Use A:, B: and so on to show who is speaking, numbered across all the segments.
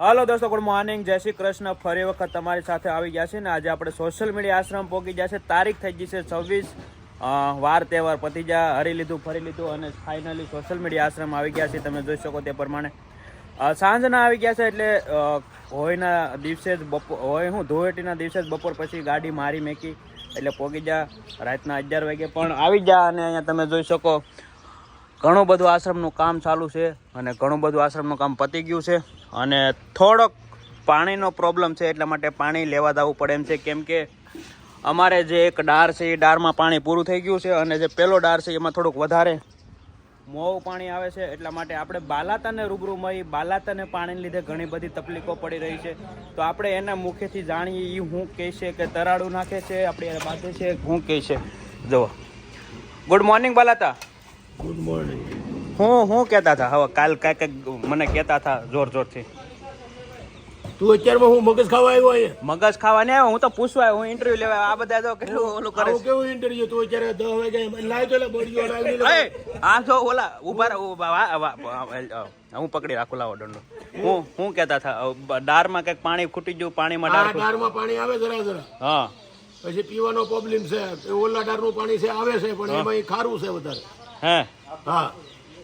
A: હાલો દોસ્તો, good morning, જય શ્રી કૃષ્ણ. ફરી વખત તમારી સાથે આવી ગયા છે ને આજે આપણે સોશિયલ મીડિયા આશ્રમ પહોંચી ગયા છે. તારીખ થઈ ગઈ છે 26. વાર તહેવાર પતી જા હરી લીધું ફરી લીધું અને ફાઇનલી સોશિયલ મીડિયા આશ્રમ આવી ગયા છે. તમે જોઈ શકો તે પ્રમાણે સાંજના આવી ગયા છે એટલે હોળીના દિવસે જ ધૂળેટીના દિવસે જ બપોર પછી ગાડી મારી મેકી એટલે પહોંચી જા રાતના 11 વાગે પણ આવી જા. અને અહીંયા તમે જોઈ શકો ઘણું બધું આશ્રમનું કામ ચાલુ છે અને ઘણું બધું આશ્રમનું કામ પતી ગયું છે અને થોડોક પાણીનો પ્રોબ્લેમ છે એટલા માટે પાણી લેવા જવું પડે એમ છે. કેમ કે અમારે જે એક ડાર છે એ ડારમાં પાણી પૂરું થઈ ગયું છે અને જે પેલો ડાર છે એમાં થોડુંક વધારે મોવું પાણી આવે છે એટલા માટે આપણે બાલાતાને રૂબરૂ મળી બાલાતાને પાણીને લીધે ઘણી બધી તકલીફો પડી રહી છે. તો આપણે એના મુખેથી જાણીએ એ શું કહે છે કે તરાડું નાખે છે આપણે બાંધે છે શું કહે છે. જુઓ, ગુડ મોર્નિંગ બાલાતા.
B: Good morning.
A: હું કહેતા હતા હવે કાલ કાંઈક મને કહેતા હતા જોરથી.
B: તું અત્યારમાં હું મગજ ખાવા આવ્યો અહીંયા?
A: મગજ ખાવા નહીં આવ્યો, હું તો પૂછવા આવ્યો, હું ઇન્ટરવ્યુ લેવા. આ બધા તો કેટલું ઓલું કરે છે.
B: કેવું ઇન્ટરવ્યુ? તું અત્યારે 10 વાગે લાવ તો બળિયો લાવી લે.
A: આ જો ઓલા હું પકડી રાખું, લાવો દંડો. હું કહેતા હતા ડારમાં કંઈક પાણી ખૂટી ગયું, પાણીમાં
B: ડારમાં પાણી આવે જરા.
A: હા,
B: પછી પીવાનો પ્રોબ્લેમ છે. ઓલા ડારનું પાણી છે આવે છે પણ એમાં ખારું છે વધારે.
A: હે? હા.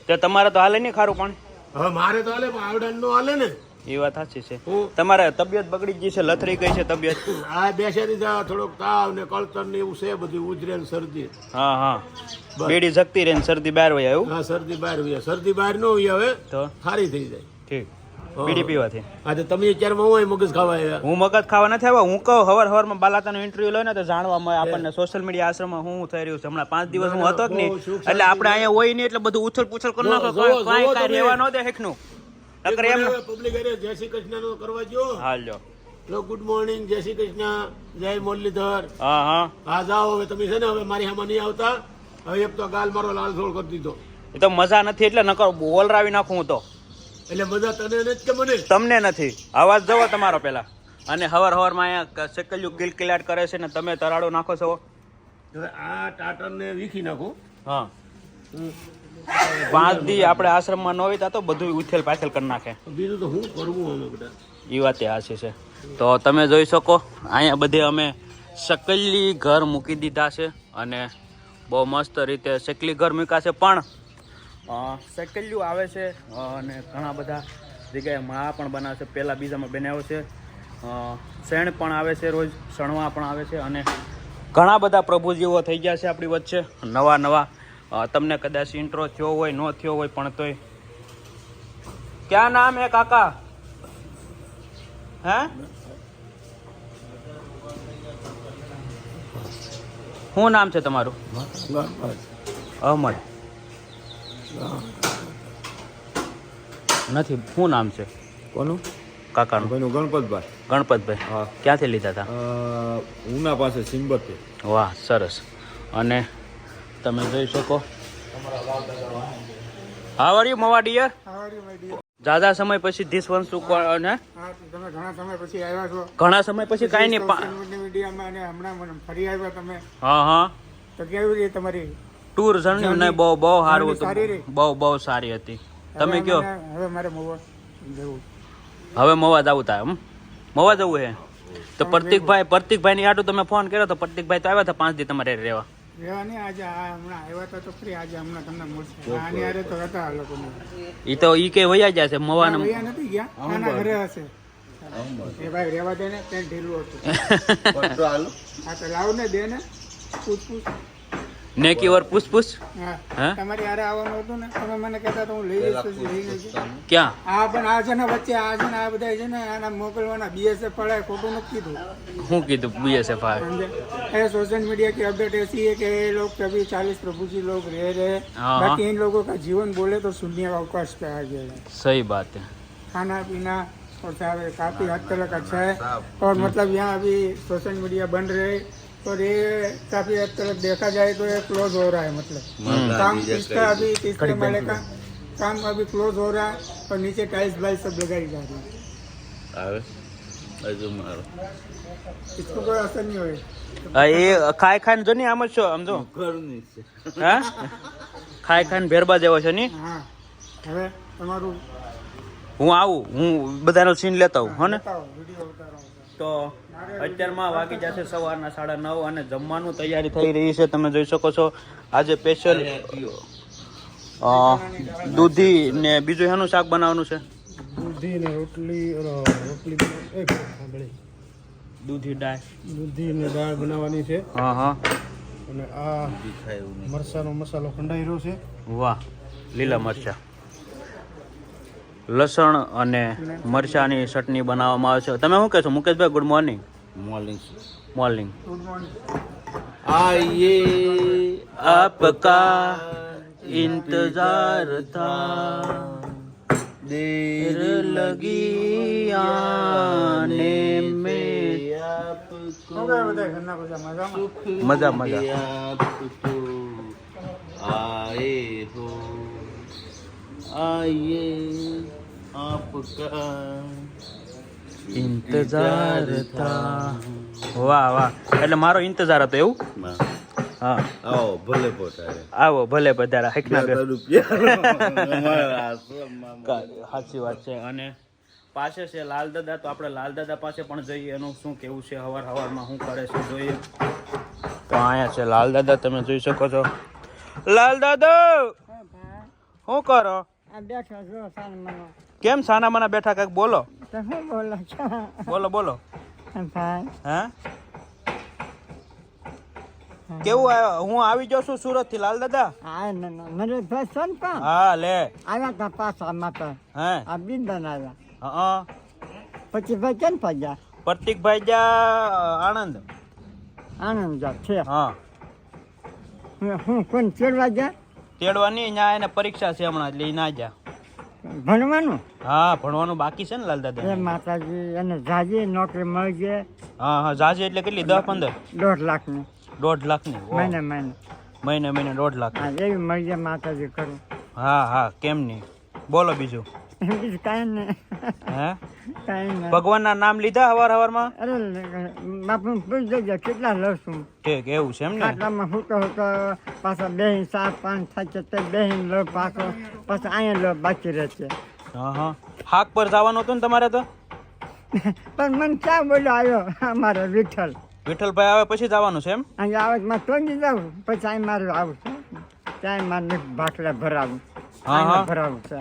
A: તો તમારે તો હાલે નહીં ખારું પાણી?
B: હવે મારે તો હાલે પણ આવડાન નો હાલે ને.
A: એ વાત સાચી છે. તમારે તબિયત બગડી ગઈ છે, લથરી ગઈ છે તબિયત?
B: આ બેસી થોડોક તાવ ને કળતર ને એવું છે બધું, ઉજરે ને શરદી.
A: હા, બેડી જગતી રહે ને શરદી બહાર હોય એવું?
B: હા, શરદી બહાર હોય. શરદી બહાર ન હોય હવે તો સારી થઈ જાય.
A: ઠીક, બીડી પીવાથી.
B: હા, તો તમે અત્યારમાં હું મગજ ખાવા આવ્યા?
A: હું મગજ ખાવા નથી આવ્યો. હું કહું હવારમાં બાલાતાનો ઇન્ટરવ્યુ લો ને તો જાણવા મળે આપણને સોશિયલ મીડિયા આશ્રમમાં શું થઈ રહ્યું છે. હમણાં 5 દિવસ હું હતો જ નહીં એટલે આપણે અહીંયા હોય નહીં એટલે બધું ઉછળ પૂછલ કરી નાખો. કાંઈ રહેવા ન દે હેકનું.
B: પબ્લિક જય શ્રી કૃષ્ણ નો કરવા જો.
A: હાલો,
B: ગુડ મોર્નિંગ, જય શ્રી કૃષ્ણ, જય મુરલીધર.
A: હા
B: જાઓ હવે તમે છે ને હવે મારી સામે નહીં આવતા. હવે એક તો ગાલ મારો લાલ થોડ કરી દીધો.
A: એ તો મજા નથી એટલે નકર બોલરાવી નાખું હું તો.
B: એટલે મજા તને નથી કે મને?
A: તમને નથી. અવાજ જવો તમારો પેલા. અને હવારમાં અહીંયા સેકલ્યું કિલકિલાટ કરે છે ને તમે તરાડો નાખો છો.
B: હવે આ ટાટર ને વીખી નાખું.
A: હા, 5 દી આપણે આશ્રમમાં ન હોય તો બધું ઉથેલ પાથેલ કરી નાખે.
B: બીજું તો શું કરવું અમે બધા?
A: એ વાત સાચી છે. તો તમે જોઈ શકો અહીંયા બધે અમે શકલી ઘર મૂકી દીધા છે અને બહુ મસ્ત રીતે શકલી ઘર મૂક્યા છે. પણ શકલ્યું આવે છે અને ઘણા બધા જગ્યાએ મા પણ બનાવે છે. પહેલાં બીજામાં બનાવ્યો છે. શેણ પણ આવે છે, રોજ સણવા પણ આવે છે અને ઘણા બધા પ્રભુજીઓ થઈ ગયા છે આપણી વચ્ચે નવા. તમને કદાચ ઇન્ટ્રો થયો હોય ન થયો હોય પણ તોય. ક્યાં નામ હે કાકા? હે? શું નામ છે તમારું? અહમદ નથી. શું નામ છે
C: કોનું?
A: કાકાનું?
C: ભાઈનું ગણપતભાઈ.
A: ગણપતભાઈ.
C: હા.
A: ક્યાંથી લીધા હતા?
C: ઉના પાસે સિંબતે.
A: વાહ, સરસ. અને તમે જોઈ શકો how are you Mava dear? જાજા સમય પછી ધીસ વંશુ ને
D: તમે ઘણા સમય પછી આવ્યા છો.
A: ઘણા સમય પછી કાંઈ નહીં.
D: મીડિયામાં અને હમણાં ફરી આવ્યા તમે.
A: હા.
D: તો કેવી રહી તમારી
A: ટૂર જર્ની? નહીં, બહુ સારું હતું. બહુ સારી હતી. તમે કયો?
D: હવે મારે મવા જવું.
A: હવે મવા જવું તા? મવા જવું હે તો પ્રતિકભાઈ ની આટું તમે ફોન કર્યો તો પ્રતિકભાઈ તો આવ્યા હતા 5 દી તમારે રહેવા.
D: રહેવાની આજે હમણાં આવ્યા હતા તો ફરી આજે હમણાં તમને મળશે. આની હારે તો હતા આ લોકો.
A: ઈ તો ઈ કે વયા જાય છે મવા
D: નથી ગયા, આના ઘરે હશે. એ ભાઈ રહેવા દે ને, ત્યાં ઢીલું હતું. હા તો લાવ ને, દે ને, પૂછ
A: નેકી વાર પૂછ.
D: હા, તમારી હારે આવવાનું હતું ને, તમે મને કહેતા તો હું લઈ જઈશ.
A: ક્યાં?
D: હા, પણ આ છે ને વચ્ચે આ છે ને આ બધા છે ને આના મોકલવાના BSF પડાય, ખોટું નથી કીધું.
A: શું કીધું BSF?
D: है सोशल मीडिया की अपडेट ऐसी है कि ये लोग कभी 40 प्रभु जी लोग रह रहे हैं, बाकी इन लोगों का जीवन बोले तो शून्य अवकाश पे आ गया है.
A: सही बात है.
D: खाना पीना और काफी हद तक अच्छा है. और मतलब यहाँ अभी सोशल मीडिया बन रहे और ये काफी हद तक देखा जाए तो ये क्लोज हो रहा है. मतलब काम इसका अभी 3 माले का काम अभी क्लोज हो रहा है और नीचे टाइल्स वाइल्स सब लगाई जा रही है. इसको कोई असर नहीं होगा.
A: એ ખાઈ જો ને આમ જ છો સમજો. હા, ખાઈ ભેરબા જેવો છે ને.
D: હા, હવે તમારું
A: હું આવું, હું બધાનો સીન લેતા આવું, હો ને?
D: વિડીયો ઉતારો.
A: તો અત્યારમાં વાગી જશે સવારના 9:30 અને જમવાનું તૈયારી થઈ રહી છે. તમે જોઈ શકો છો આજે સ્પેશિયલ દૂધી ને બીજું એનું શાક બનાવવાનું છે.
B: દૂધી ને રોટલી
A: દૂધી દાળ,
B: દૂધી ને દાળ બનાવવાની છે.
A: હા હા,
B: અને આ મરચાનો મસાલો ખંડાઈ રહ્યો છે.
A: વાહ, લીલા મરચા, લસણ અને મરચાની ચટણી બનાવવામાં આવે છે. તમે શું કહેશો Mukeshbhai? Good morning. Morning.
D: Good morning.
C: आइए
A: आपका इंतजार था, देर लगी आने में.
D: શું કહે બધા ઘરના બધા મજામાં?
A: મજા મજા.
C: आपको आए हो आइए आपका
A: इंतजार था. વાહ વાહ, એટલે મારો ઇંતજાર હતો એવું? હા,
C: आओ भले पोटारे
A: આવો ભલે પધારા. હકના ઘર.
C: रुपया
A: સાચી વાત છે. અને પાસે છે લાલ દાદા, તો આપણે લાલ દાદા પાસે પણ જઈએ, એનું શું કેવું છે, હવારમાં શું કરે છે જોઈએ. તો અહીંયા છે લાલ દાદા, તમે જોઈ શકો છો. લાલ દાદા શું કરો?
D: આ બેઠા જો સાનમાનો.
A: કેમ સાના માના બેઠા? કઈક બોલો.
D: તો શું બોલો છો?
A: બોલો બોલો.
D: ભાઈ
A: હે કેવું આવ્યો? હું આવી જાઉં છું સુરત થી લાલ દાદા.
D: આ નરેશભાઈ છે ને પણ
A: હા લે.
D: આવ્યા હતા પાછા માતા.
A: હે
D: આ બિંદન આવ્યા.
A: હા.
D: પછી ભાઈ કેમ પગ્યા?
A: પ્રતિકભાઈ જા આણંદ.
D: આનંદ જા છે.
A: હા,
D: હું કોણ ચેડવા ગયા?
A: તેડવાની અહીંયા એને પરીક્ષા છે હમણાં, એટલે ઈ ના જા.
D: ભણવાનું?
A: હા, ભણવાનું બાકી છે ને લાલ દાદા.
D: એ માતાજી એને જાજી નોકરી મળી જાય.
A: હા હા, જાજે એટલે કેટલી? 10-15?
D: 1.5 લાખની
A: 1.5 લાખની. ઓહ.
D: મહિને
A: મહિને 1.5 લાખ.
D: હા એવી મળી જાય માતાજી કરું.
A: હા હા, કેમ નહીં. બોલો બીજું.
D: બીજું કાંઈ નહીં.
A: હે
D: કાંઈ નહીં.
A: ભગવાનના નામ લીધા હવારમાં?
D: અરે બાપુ પૂછી જજો કેટલા લઉં છું.
A: ઠીક, એવું છે એમ ને?
D: આટલામાં હુતો પાછા 2 4 5 થાય છે તે 2 લો પાછો પછી અહીંયા લો બાકી રહે છે.
A: હા હા. હાક પર જવાનું હતું ને તમારે તો?
D: પણ મને ક્યાં બોલ્યો આવ્યો અમારો વિઠ્ઠલ.
A: વિઠ્ઠલભાઈ આવે પછી જવાનું છે એમ?
D: અહીંયા આવે મારે ટોંગી જાઉં પછી અહીં મારે આવું છે ત્યાં મારે ભાખલા ભરાવું.
A: હા, હા.
D: ભરાવું છે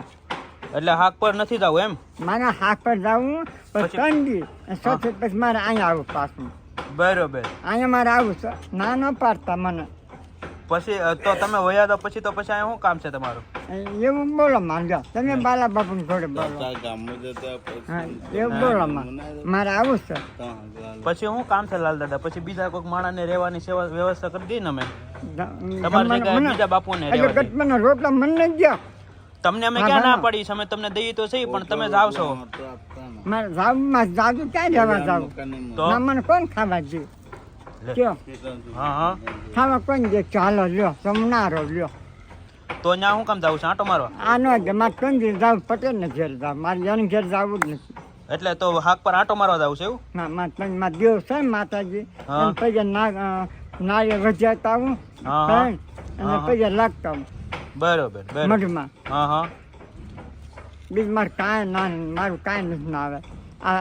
A: એટલે હાક પર નથી જવું એમ?
D: મારે હાથ પર જવું પછી
A: પછી?
D: ટંડી પછી પછી મારે અહીંયા આવું પાછું.
A: બરોબર.
D: અહીંયા મારે આવું છે ના ન પાડતા મને.
A: પછી તો તમે વયા દો પછી, તો પછી અહીંયા શું કામ છે તમારું?
D: એવું બોલો માંગ્યા તમે બાલા બાપુ જોડે બોલો. હા એવું બોલો મારે આવું છે.
A: પછી શું કામ છે લાલ દાદા? પછી બીજા કોઈક માણસને રહેવાની વ્યવસ્થા કરી દઈએ ને અમે. તમારી જગ્યાએ બીજા બાપુને
D: એટલે
A: રહેવા દઈએ.
D: ગટમાના રોટલા મને જ દ્યો.
A: તમને અમે ક્યાં ના પાડી છે? અમે તમને દઈએ તો સહી, પણ તમે જાવ છો
D: મારે જાવું જાદુ ક્યાં રહેવા જાવું?
A: તો?
D: ના મને કોણ ખાવા દે?
A: લે.
D: કયો
A: હા હા.
D: ખાવા કોણ દે? ચાલો લ્યો સમનારો લ્યો.
A: તો ત્યાં શું કામ જવું છે? આંટો મારવા?
D: આ નો દે મારે કોણ દે જાવ પટેલ ને ઘેર જાવ મારે એને ઘેર જવું જ નથી.
A: એટલે તો હાક પર આંટો મારવા જવું છે એવું?
D: ના મારે દેવ છે ને માતાજી
A: હા.
D: એને પૈસા નાળિયેર વજાતા આવું
A: હા, હા.
D: અને
A: હા.
D: પૈસા લાગતા આવું
A: બરોબર બરોબર.
D: મઢમાં.
A: હા હા.
D: બીજું મારે કાંઈ ના મારું કાંઈ નથી ના આવે.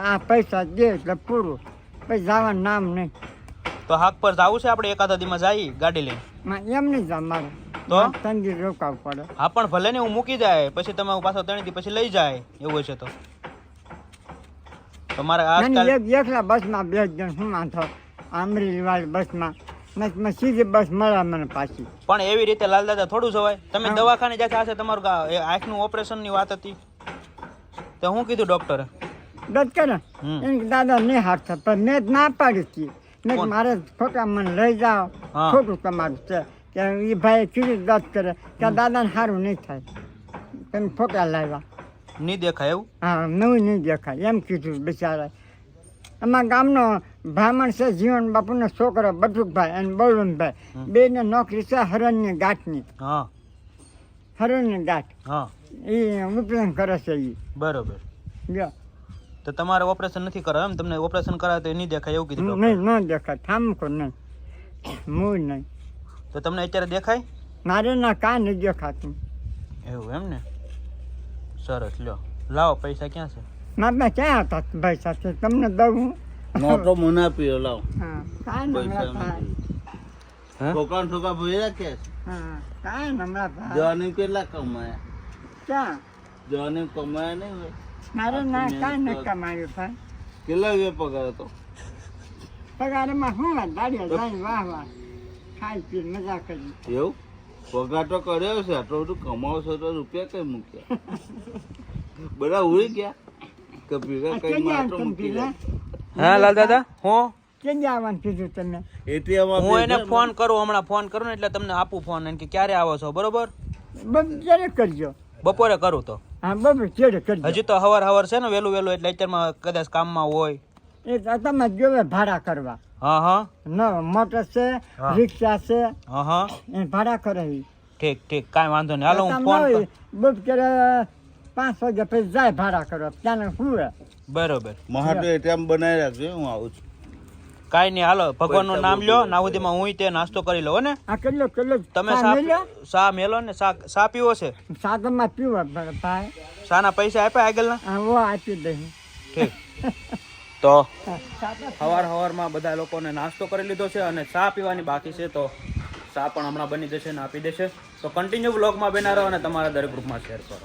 D: આ પૈસા દે એટલે પૂરું પછી જવાનું નામ નહીં.
A: તો હાક પર જવું છે આપણે? એકાદ દીમાં જઈએ ગાડી લઈને.
D: એમ નહીં જાવ મારે
A: તો?
D: તંગી રોકાવું પડે.
A: હા પણ ભલે ને હું મૂકી જાય પછી તમે પાછો 3 દી પછી લઈ જાય એવું છે તો તમારે આજકાલ
D: એકલા બસમાં 2 જણ શું વાંધો? અમરેલી વાળી બસમાં મેં સીધી બસ મળે મને પાછી.
A: પણ એવી રીતે લાલ દાદા થોડું જવાય. તમે દવાખાને જ્યાં છે તમારું આંખનું ઓપરેશન ની વાત હતી તો શું કીધું ડોક્ટરે?
D: દત કરે એને દાદા નહીં હાથ પણ મેં જ ના પાડી હતી. મેં
A: કોણ?
D: મારે ખોટા મને લઈ જાઓ
A: હા.
D: ખોટું તમારું છે કે એ ભાઈ કીધું દત કરે કે દાદાને સારું નહીં થાય તમે ખોટા લાવ્યા.
A: નહીં દેખાય એવું?
D: હા નવું નહીં દેખાય એમ કીધું બિચારા. અમારા ગામનો બ્રાહ્મણ છે જીવન બાપુનો છોકરો બટુકભાઈ અને બળવંતભાઈ બેને નોકરી છે હરણની ગાંઠની.
A: હા
D: હરણની ગાંઠ
A: હા.
D: એ ઓપરેશન કરે છે એ.
A: બરોબર.
D: લ્યો
A: તો તમારે ઓપરેશન નથી કરાવ એમ? તમને ઓપરેશન કરાવે તો નહીં દેખાય એવું કીધું ડોક્ટરે?
D: નહીં ન દેખાય ઠામકો નહીં મૂળ નહીં.
A: તો તમને અત્યારે દેખાય
D: મારે ના કાંઈ નહીં દેખાતું.
A: એવું એમ ને? સરસ લ્યો. લાવો પૈસા ક્યાં છે?
D: મારા ક્યાં હતા ભાઈ સાથે તમને દઉં.
C: નોટો મને આપી લાવ
D: હા કાંઈ નમરા ભાઈ.
A: હા?
C: છોકરા ભાઈ રાખ્યા છે
D: હા કાંઈ નમરા ભાઈ.
C: જોને કેટલા કમાયા
D: ક્યાં
C: જોને કમાયા નહીં હોય
D: મારે ના કાંઈ ન કમાયું ભાઈ.
C: કેટલા રૂપિયા પગાર હતો
D: પગારમાં શું વાત દાડિયા જાય વાહ વાહ ખાઈ પી મજા કરી.
C: એવું પગાર તો કર્યો છે આટલું બધું કમાવશો તો રૂપિયા કઈ મૂક્યા બધા ઉડી ગયા કે ભેગા કઈ આટલું મૂકી જાય
A: હા લાલ દાદા હું
D: કેમ આવવાનું કીધું તમે?
C: એટીએમ
A: હું એને ફોન કરું હમણાં ફોન કરું ને એટલે તમને આપું ફોન કે ક્યારે આવો છો બરોબર?
D: બસ ક્યારે કરજો.
A: બપોરે કરું તો
D: હા બસ ક્યારે કરજો.
A: હજી તો હવાર છે ને વહેલું એટલે અત્યારમાં કદાચ કામમાં હોય.
D: એ તો તમે જોવે ભાડા કરવા.
A: હા હા
D: ન મોટર છે
A: હા.
D: રિક્ષા છે
A: હા હા
D: એ ભાડા કરાવી.
A: ઠીક કાંઈ વાંધો નહીં હાલો હું ફોન કરું.
D: બસ ક્યારે 5 વાગ્યા પછી જાય ભાડા કરવા ત્યાં શું
A: બરોબર
C: મહાટો એટીએમ બનાવી રાખજો હું આવું છું
A: કાંઈ નહીં હાલો ભગવાનનું નામ લ્યો ના સુધીમાં હું તે નાસ્તો કરી લઉં ને
D: આ કેટલો
A: તમે સા મેલો ને સા પીવો છે
D: સાગરમાં પીવા ભાઈ.
A: સાના પૈસા આપ્યા આગળના
D: હા વો આપી દઈ.
A: ઠીક તો સવારમાં બધા લોકોને નાસ્તો કરી લીધો છે અને ચા પીવાની બાકી છે તો ચા પણ હમણાં બની જશે ને આપી દેશે તો કન્ટિન્યુ બ્લોગમાં બના રહો અને તમારા દરેક ગ્રુપમાં શેર કરો.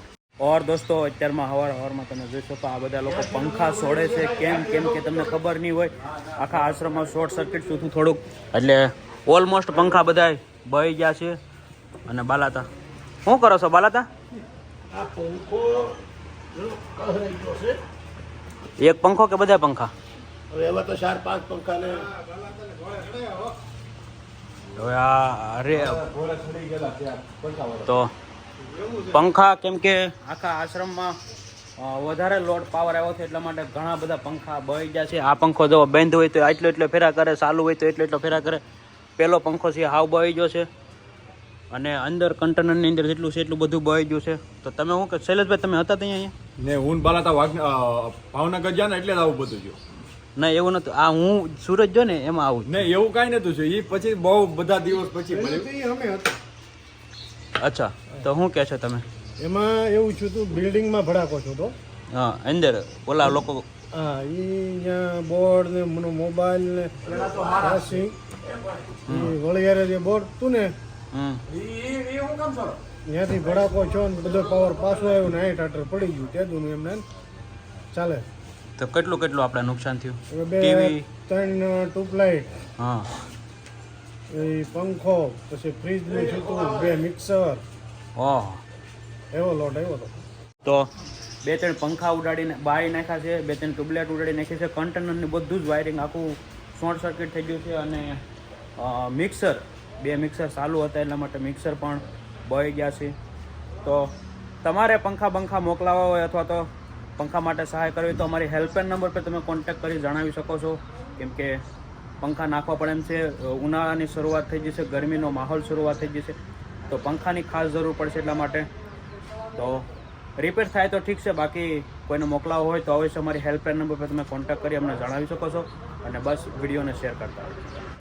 A: ઓર દોસ્તો અત્યારમાં સવારમાં તમે જોઈ શકો આ બધા લોકો પંખા છોડે છે કેમ કે તમને ખબર નહીં હોય આખા આશ્રમમાં શોર્ટ સર્કિટ થયું થોડુંક એટલે ઓલમોસ્ટ પંખા બધા બળી ગયા છે. અને બાલાતા શું કરો છો બાલાતા?
B: આ પંખો કલરાઈ ગયો છે.
A: એક પંખો કે બધા પંખા?
B: હવે એમાં તો 4-5 પંખાને
A: હવે આ અરે તો પંખા કેમ કે આખા આશ્રમમાં વધારે લોડ પાવર આવ્યો છે એટલા માટે ઘણા બધા પંખા બળી ગયા છે. આ પંખો જો બંધ હોય તો એટલો ફેરા કરે, ચાલુ હોય તો એટલો ફેરા કરે. પેલો પંખો છે હાવ બળી ગયો છે અને અંદર કન્ટેનરની અંદર જેટલું છે એટલું બધું બળી ગયું છે. તો તમે શું કે શૈલેષભાઈ તમે હતા ત્યાં અહીંયા?
E: ને હું બાલાતા ભાવનગર ગયા ને એટલે જ આવું બધું થયું.
A: ના એવું નતું, આ હું સુરત જો ને એમાં આવું.
E: ને એવું કાંઈ નતું છે એ પછી બહુ બધા દિવસ પછી બન્યું.
B: અમે હતા.
A: અચ્છા તો શું કહે છો તમે?
B: એમાં એવું છું તું બિલ્ડિંગમાં ભડાકો છો તો
A: હા અંદર ઓલા લોકો
B: હા એ ત્યાં બોર્ડ ને મોબાઈલ ને વાશિંગ વળિયારે જે બોર્ડ તું ને ત્યાંથી ભડાકો છો ને બધો પાવર પાછો આવ્યો ને 8 આટર પડી ગયું તેદું એમને ચાલે.
A: તો કેટલું આપણે નુકસાન થયું?
B: હવે
A: ટીવી
B: 3 ટ્યુબલાઇટ
A: હા
B: એ પંખો પછી ફ્રીજ નું છૂટું 2 મિક્સર
A: ઓહ
B: એવો લોટ આવ્યો હતો.
A: તો 2-3 પંખા ઉડાડીને બાળી નાખ્યા છે, 2-3 ટ્યુબલાઇટ ઉડાડી નાખી છે, કન્ટેનરનું બધું જ વાયરિંગ આખું શોર્ટ સર્કિટ થઈ ગયું છે. અને મિક્સર 2 મિક્સર ચાલુ હતા એટલા માટે મિક્સર પણ બળી ગયા છે. તો તમારે પંખા મોકલાવા હોય અથવા તો પંખા માટે સહાય કરવી તો અમારી હેલ્પલાઇન નંબર પર તમે કોન્ટેક્ટ કરી જણાવી શકો છો. કેમ કે પંખા નાખવા પડે એમ છે, ઉનાળાની શરૂઆત થઈ જશે, ગરમીનો માહોલ શરૂઆત થઈ જશે તો પંખાની ખાસ જરૂર પડશે એટલા માટે. તો રિપેર થાય તો ઠીક છે, બાકી કોઈને મોકલાવો હોય તો અવશ્ય અમારી હેલ્પલાઇન નંબર પર તમે કોન્ટેક્ટ કરી અમને જણાવી શકો છો અને બસ વિડીયોને શેર કરતા રહો.